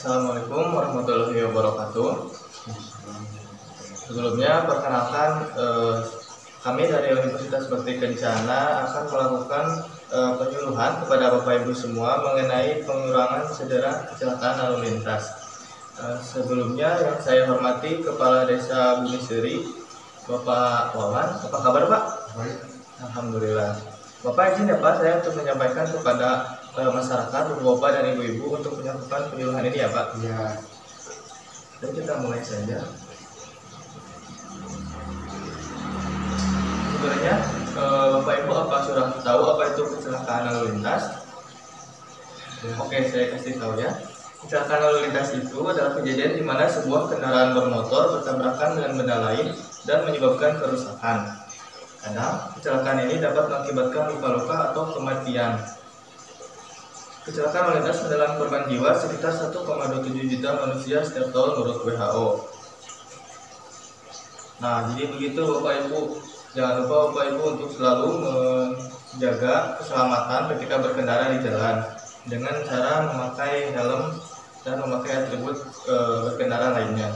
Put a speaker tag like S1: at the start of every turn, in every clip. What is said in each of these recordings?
S1: Assalamualaikum warahmatullahi wabarakatuh. Sebelumnya perkenalkan, kami dari Universitas Bakti Kencana akan melakukan penyuluhan kepada Bapak Ibu semua mengenai pengurangan cedera kecelakaan lalu lintas. Sebelumnya yang saya hormati Kepala Desa Bumiseri, Bapak Wawan. Apa kabar Pak?
S2: Baik.
S1: Alhamdulillah. Bapak izin ya Pak, saya untuk menyampaikan kepada masyarakat, Bapak dan Ibu-Ibu untuk melakukan penyuluhan ini ya Pak.
S2: Ya.
S1: Dan kita mulai saja. Sebenarnya Bapak Ibu apa sudah tahu apa itu kecelakaan lalu lintas? Oke, saya kasih tahu ya. Kecelakaan lalu lintas itu adalah kejadian di mana sebuah kendaraan bermotor bertabrakan dengan benda lain dan menyebabkan kerusakan. Kadang kecelakaan ini dapat mengakibatkan luka-luka atau kematian. Kecelakaan lalu lintas menelan korban jiwa sekitar 1,27 juta manusia setiap tahun menurut WHO. Nah, jadi begitu Bapak Ibu. Jangan lupa Bapak Ibu untuk selalu menjaga keselamatan ketika berkendara di jalan dengan cara memakai helm dan memakai atribut berkendara lainnya.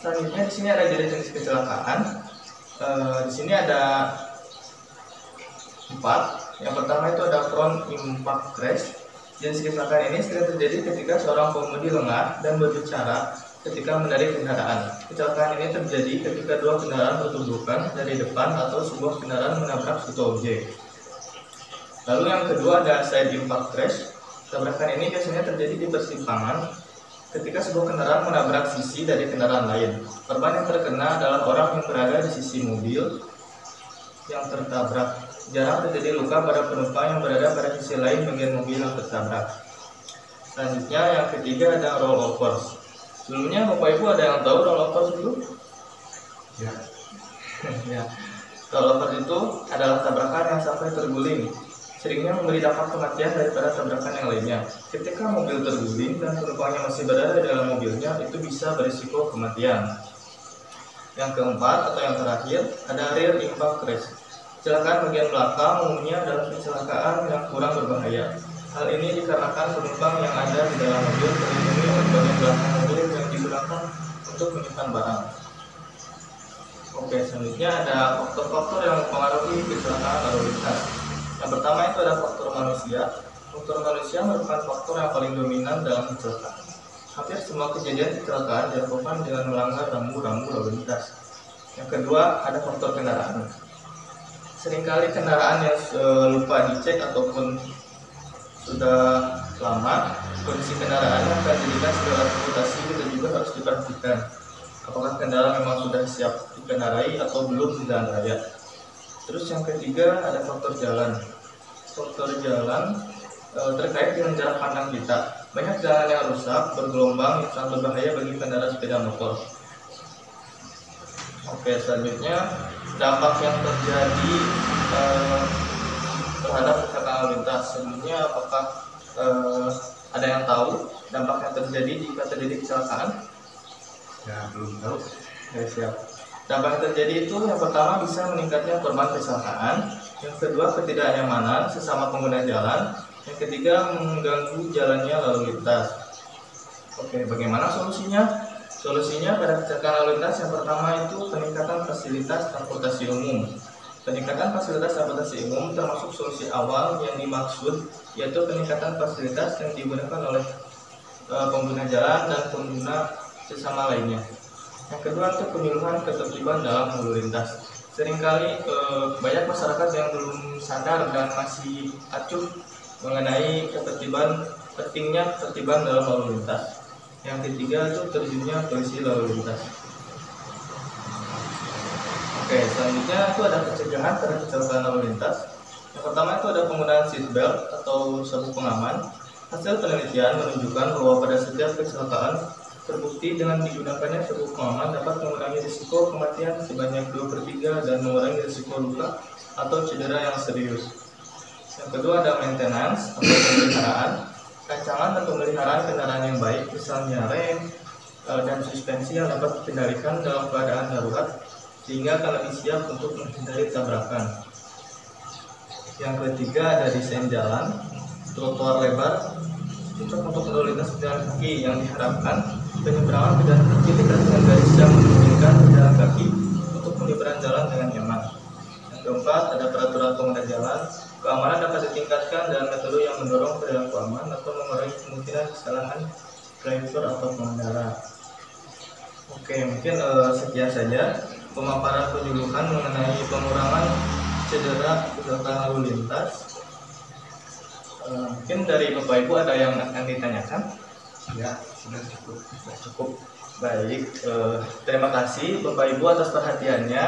S1: Selanjutnya di sini ada jenis kecelakaan. Di sini ada 4. Yang pertama itu ada front impact crash. Jenis kecelakaan ini sering terjadi ketika seorang pengemudi lengah dan berbicara ketika mengendarai kendaraan. Kecelakaan ini terjadi ketika dua kendaraan bertuburkan dari depan atau sebuah kendaraan menabrak suatu objek. Lalu yang kedua ada side impact crash. Tabrakan ini biasanya terjadi di persimpangan ketika sebuah kendaraan menabrak sisi dari kendaraan lain. Korban yang terkena adalah orang yang berada di sisi mobil yang tertabrak. Jarang terjadi luka pada penumpang yang berada pada sisi lain bagian mobil yang tertabrak. Selanjutnya yang ketiga ada rollovers. Sebelumnya Bapak Ibu ada yang tahu rollovers dulu?
S2: Ya.
S1: Ya. Rollovers itu adalah tabrakan yang sampai terguling. Seringnya memberi dampak kematian daripada tabrakan yang lainnya. Ketika mobil terguling dan penumpangnya masih berada di dalam mobilnya, itu bisa berisiko kematian. Yang keempat atau yang terakhir ada rear impact crash. Kecelakaan bagian belakang umumnya adalah kecelakaan yang kurang berbahaya. Hal ini dikarenakan penumpang yang ada di dalam mobil terlindungi oleh bagian belakang mobil yang digunakan untuk menyimpan barang. Oke, selanjutnya ada faktor-faktor yang mempengaruhi kecelakaan lalu lintas. Yang pertama itu ada faktor manusia. Faktor manusia merupakan faktor yang paling dominan dalam kecelakaan. Hampir semua kejadian kecelakaan dilakukan dengan melanggar rambu-rambu lalu lintas. Yang kedua ada faktor kendaraan. Seringkali kendaraan yang lupa dicek ataupun sudah lama, kondisi kendaraannya akan dijadikan sebagai reputasi dan juga harus diperhatikan. Apakah kendaraan memang sudah siap dikendarai atau belum di jalan raya. Terus yang ketiga ada faktor jalan. Faktor jalan terkait dengan jarak pandang kita. Banyak jalan yang rusak, bergelombang, yang sangat berbahaya bagi pengendara sepeda motor. Oke, selanjutnya dampak yang terjadi terhadap kecelakaan lalu lintas. Sebelumnya apakah ada yang tahu dampak yang terjadi jika terjadi kecelakaan?
S2: Ya, belum tahu.
S1: Ya, siap. Dampak yang terjadi itu yang pertama bisa meningkatnya korban kecelakaan, yang kedua ketidaknyamanan sesama pengguna jalan, yang ketiga mengganggu jalannya lalu lintas. Oke, bagaimana solusinya? Solusinya pada kecelakaan lalu lintas yang pertama itu peningkatan fasilitas transportasi umum. Peningkatan fasilitas transportasi umum termasuk solusi awal yang dimaksud yaitu peningkatan fasilitas yang digunakan oleh pengguna jalan dan pengguna sesama lainnya. Yang kedua itu penyuluhan ketertiban dalam lalu lintas. Seringkali banyak masyarakat yang belum sadar dan masih acuh mengenai pentingnya ketertiban dalam lalu lintas. Yang ketiga itu terjunnya polisi lalu lintas. Oke, selanjutnya itu ada pencegahan terhadap kecelakaan lalu lintas. Yang pertama itu ada penggunaan seatbelt atau sabuk pengaman. Hasil penelitian menunjukkan bahwa pada setiap kecelakaan terbukti dengan digunakannya sabuk pengaman dapat mengurangi risiko kematian sebanyak 2/3 dan mengurangi risiko luka atau cedera yang serius. Yang kedua ada maintenance atau pemeliharaan. Rancangan dan pemeliharaan kendaraan yang baik, misalnya rem dan suspensi yang dapat dikendalikan dalam keadaan darurat sehingga akan lebih siap untuk menghindari tabrakan. Yang ketiga ada desain jalan, trotoar lebar, cocok untuk lalu lintas pejalan kaki yang diharapkan penyeberangan pejalan kaki dengan garis yang memungkinkan pejalan kaki untuk menyeberang jalan dengan nyaman. Yang keempat, ada peraturan pengguna jalan. Keamanan dapat ditingkatkan dengan metode yang mendorong perilaku aman atau mengurangi kemungkinan kesalahan driver atau pengendara. Oke, mungkin sekian saja pemaparan penyuluhan mengenai pengurangan cedera kecelakaan lalu lintas. Mungkin dari Bapak Ibu ada yang akan ditanyakan?
S2: Ya, sudah cukup.
S1: Cukup. Baik, terima kasih Bapak Ibu atas perhatiannya.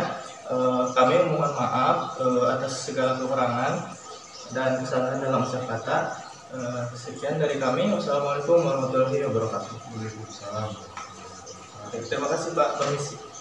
S1: Kami mohon maaf atas segala kekurangan dan kesalahan dalam ucap kata. Sekian dari kami. Wassalamualaikum warahmatullahi wabarakatuh.
S2: Waalaikumsalam.
S1: Terima kasih Pak. Permisi.